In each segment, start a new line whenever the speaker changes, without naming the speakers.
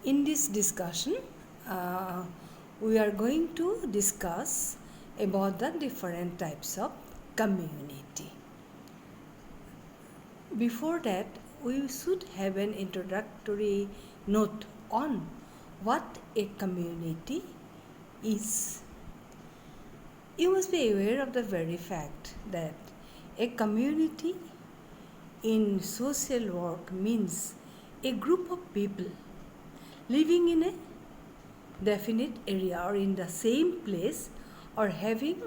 In this discussion, we are going to discuss about the different types of community. Before that, we should have an introductory note on what a community is. You must be aware of the very fact that a community in social work means a group of people living in a definite area or in the same place or having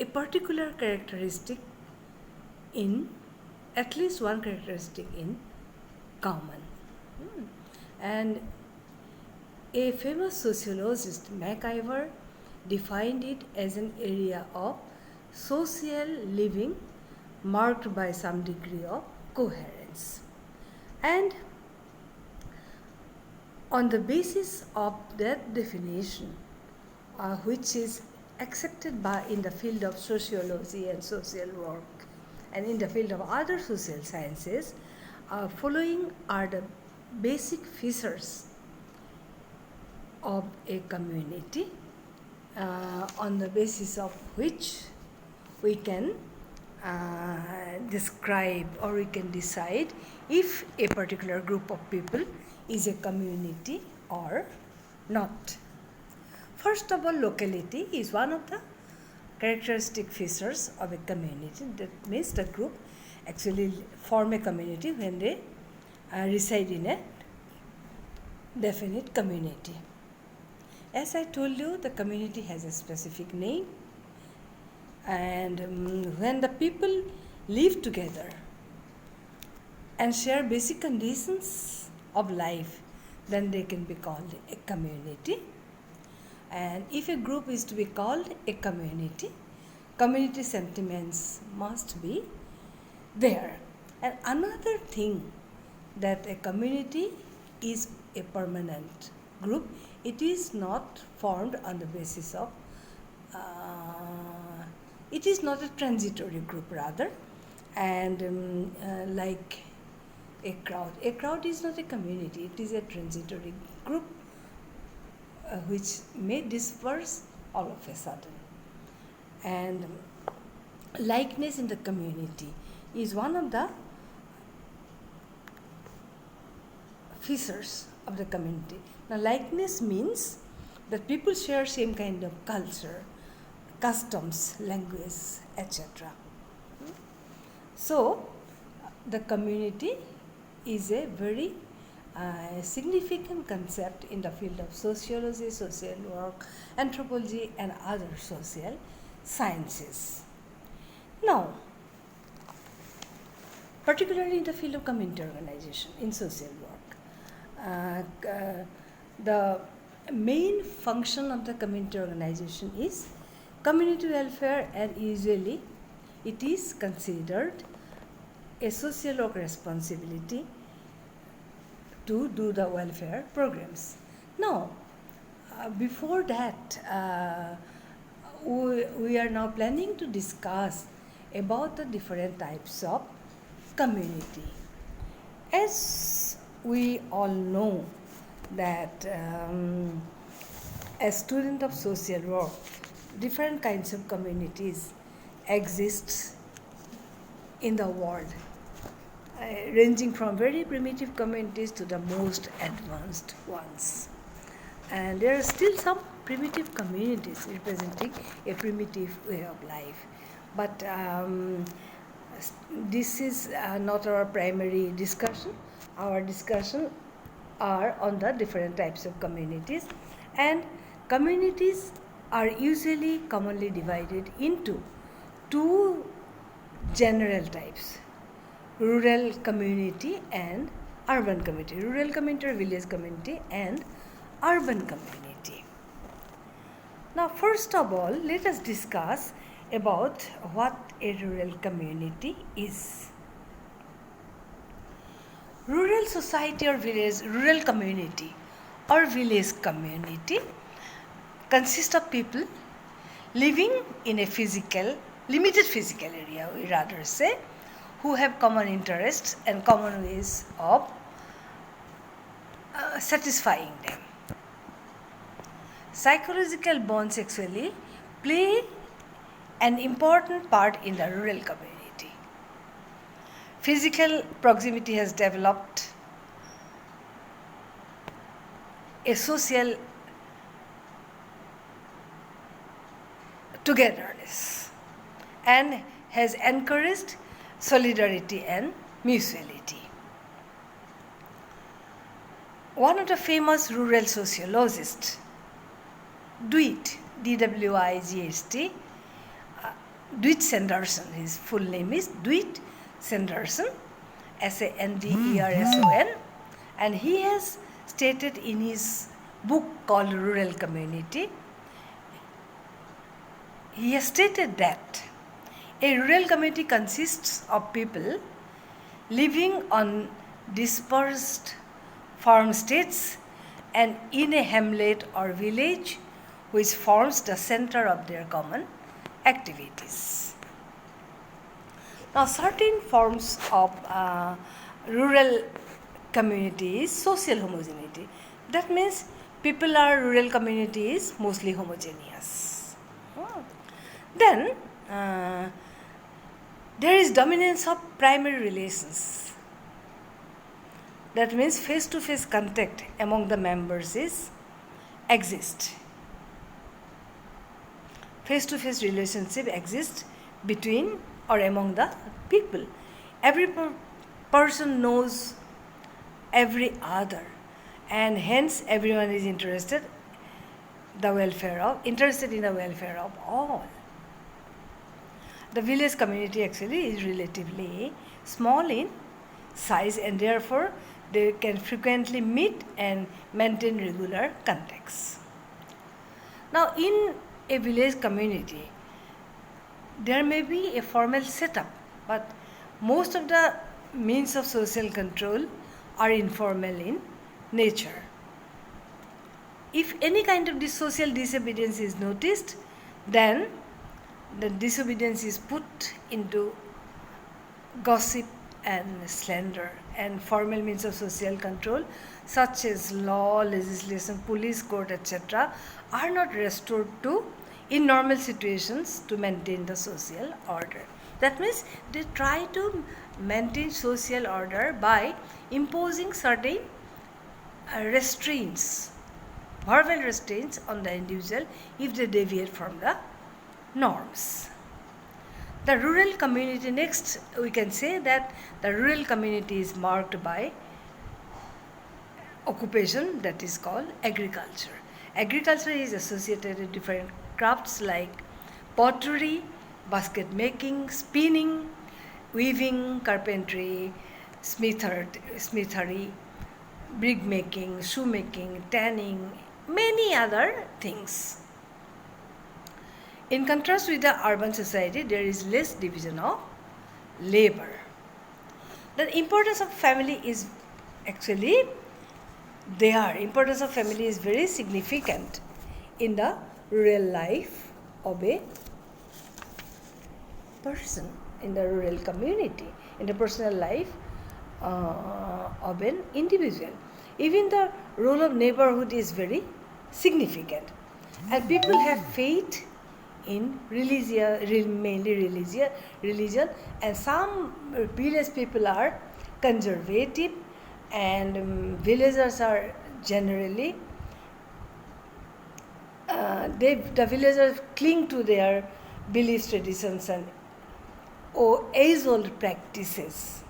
a particular characteristic in at least one characteristic in common. And a famous sociologist, MacIver, defined it as an area of social living marked by some degree of coherence. And on the basis of that definition, which is accepted in the field of sociology and social work, and in the field of other social sciences, following are the basic features of a community, on the basis of which we can describe or we can decide if a particular group of people is a community or not. First of all, locality is one of the characteristic features of a community. That means the group actually form a community when they reside in a definite community. As I told you, the community has a specific name, and when the people live together and share basic conditions of life, then they can be called a community. And if a group is to be called a community, community sentiments must be there. And another thing, that a community is a permanent group. It is not formed on the basis of, it is not a transitory group rather, and like a crowd. A crowd is not a community, it is a transitory group which may disperse all of a sudden. And likeness in the community is one of the features of the community. Now, likeness means that people share same kind of culture, customs, language, etc. So, the community is a very significant concept in the field of sociology, social work, anthropology, and other social sciences. Now, particularly in the field of community organization in social work, the main function of the community organization is community welfare, and usually it is considered a social work responsibility to do the welfare programs. Now, before that, we are now planning to discuss about the different types of community. As we all know that as student of social work, different kinds of communities exist in the world, ranging from very primitive communities to the most advanced ones. And there are still some primitive communities representing a primitive way of life. But this is not our primary discussion. Our discussion are on the different types of communities, and communities are usually commonly divided into two general types: rural community and urban community. Rural community or village community and urban community. Now, first of all, let us discuss about what a rural community is. Rural society or village, rural community or village community consists of people living in a limited physical area, we rather say, who have common interests and common ways of satisfying them. Psychological bonds actually play an important part in the rural community. Physical proximity has developed a social togetherness and has encouraged solidarity and mutuality. One of the famous rural sociologists, DeWitt, D-W-I-G-H-T, DeWitt Sanderson, his full name is DeWitt Sanderson, S-A-N-D-E-R-S-O-N, and he has stated in his book called Rural Community, he has stated that a rural community consists of people living on dispersed farmsteads and in a hamlet or village which forms the center of their common activities. Now, certain forms of rural community is social homogeneity. That means people are rural communities mostly homogeneous. Then there is dominance of primary relations. That means face-to-face contact among the members exists. Face-to-face relationship exists between or among the people. Every person knows every other, and hence everyone is interested in the welfare of all. The village community actually is relatively small in size, and therefore they can frequently meet and maintain regular contacts. Now, in a village community, there may be a formal setup, but most of the means of social control are informal in nature. If any kind of this social disobedience is noticed, then the disobedience is put into gossip and slander, and formal means of social control such as law, legislation, police, court, etc. are not restored to in normal situations to maintain the social order. That means they try to maintain social order by imposing certain restraints, verbal restraints on the individual if they deviate from the norms. The rural community, next we can say that the rural community is marked by occupation that is called agriculture. Agriculture is associated with different crafts like pottery, basket making, spinning, weaving, carpentry, smithery, brick making, shoe making, tanning, many other things. In contrast with the urban society, there is less division of labor. The importance of family is actually there. Importance of family is very significant in the rural life of a person, in the rural community, in the personal life of an individual. Even the role of neighborhood is very significant, and people have faith in mainly religion, and some village people are conservative, and villagers are generally the villagers cling to their beliefs, traditions, and age-old practices,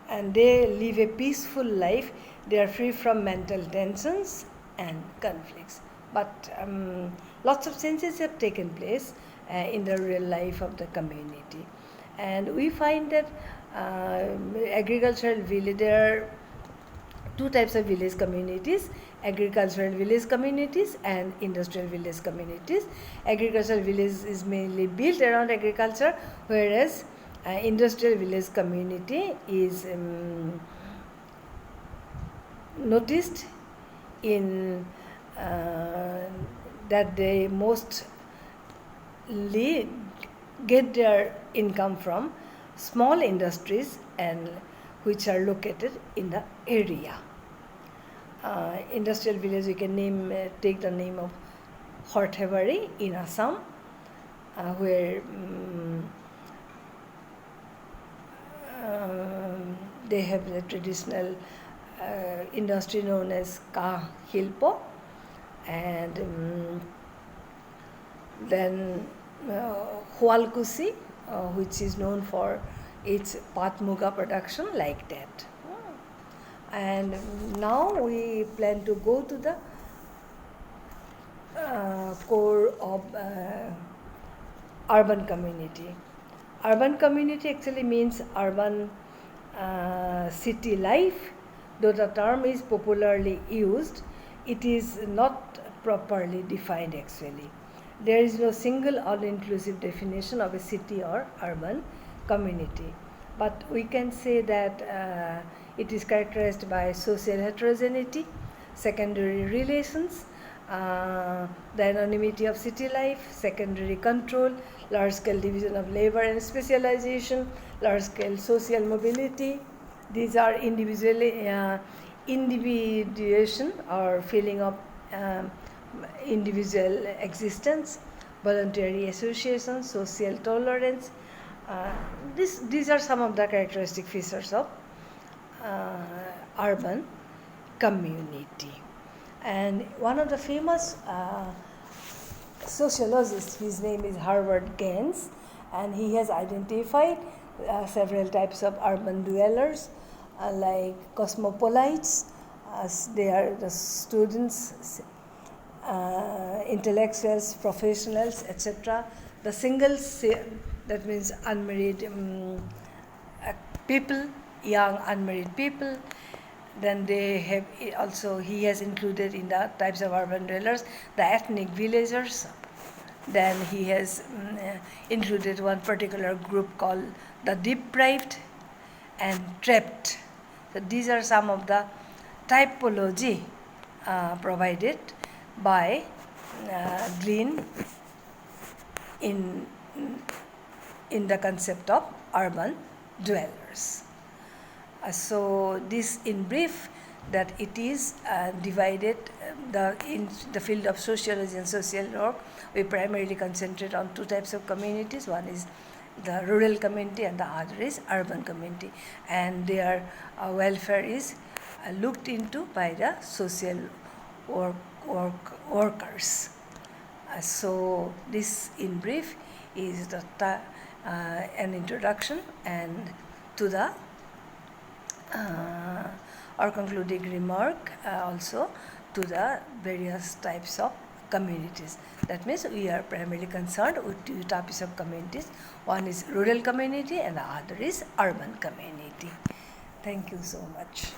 and they live a peaceful life. They are free from mental tensions and conflicts. But lots of changes have taken place in the real life of the community, and we find that agricultural village, there are two types of village communities: agricultural village communities and industrial village communities. Agricultural village is mainly built around agriculture, whereas industrial village community is noticed in that they mostly get their income from small industries and which are located in the area. industrial village, we can take the name of Horthebari in Assam, where they have the traditional industry known as Ka Hilpo, and then Hualkusi, which is known for its Patmuga production, like that. And now we plan to go to the core of urban community. Urban community actually means urban city life. Though the term is popularly used, it is not properly defined actually. There is no single all-inclusive definition of a city or urban community. But we can say that it is characterized by social heterogeneity, secondary relations, the anonymity of city life, secondary control, large-scale division of labor and specialization, large-scale social mobility. These are individuation or feeling of individual existence, voluntary association, social tolerance. These are some of the characteristic features of urban community. And one of the famous sociologists, his name is Herbert Gaines, and he has identified several types of urban dwellers, like cosmopolites. They are the students, intellectuals, professionals, etc. The singles, that means unmarried people, young unmarried people. Then they have also, he has included in the types of urban dwellers the ethnic villagers. Then he has included one particular group called the deprived and trapped. So these are some of the typology provided by Green in the concept of urban dwellers. So this in brief, that it is divided in the field of sociology and social work. We primarily concentrate on two types of communities. One is the rural community and the other is urban community, and their welfare is looked into by the social workers. So this in brief is an introduction and to the or concluding remark also to the various types of communities. That means we are primarily concerned with two types of communities. One is rural community and the other is urban community. Thank you so much.